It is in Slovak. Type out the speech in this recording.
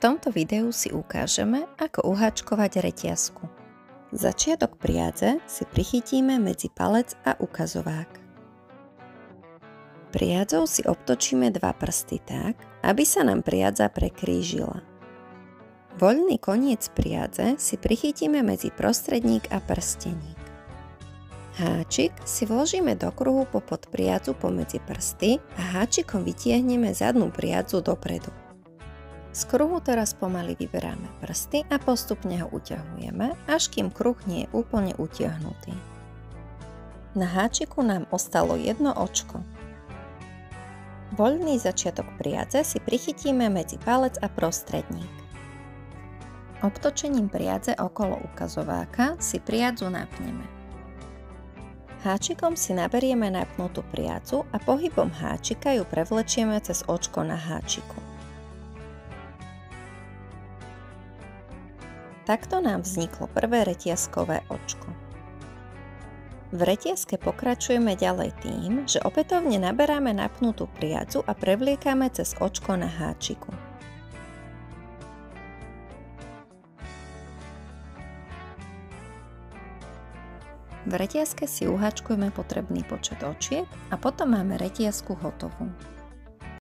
tomto videu si ukážeme, ako uháčkovať reťazku. Začiatok priadze si prichytíme medzi palec a ukazovák. Priadzou si obtočíme dva prsty tak, aby sa nám priadza prekrížila. Voľný koniec priadze si prichytíme medzi prostredník a prsteník. Háčik si vložíme do kruhu popod priadzu pomedzi prsty a háčikom vytiahneme zadnú priadzu dopredu. Z kruhu teraz pomaly vyberáme prsty a postupne ho uťahujeme, až kým kruh nie je úplne utiahnutý. Na háčiku nám ostalo jedno očko. Voľný začiatok priadze si prichytíme medzi palec a prostredník. Obtočením priadze okolo ukazováka si priadzu napneme. Háčikom si naberieme napnutú priadzu a pohybom háčika ju prevlečieme cez očko na háčiku. Takto nám vzniklo prvé reťazkové očko. V reťazke pokračujeme ďalej tým, že opätovne naberáme napnutú priadzu a prevliekame cez očko na háčiku. V reťazke si uháčkujeme potrebný počet očiek a potom máme reťazku hotovú.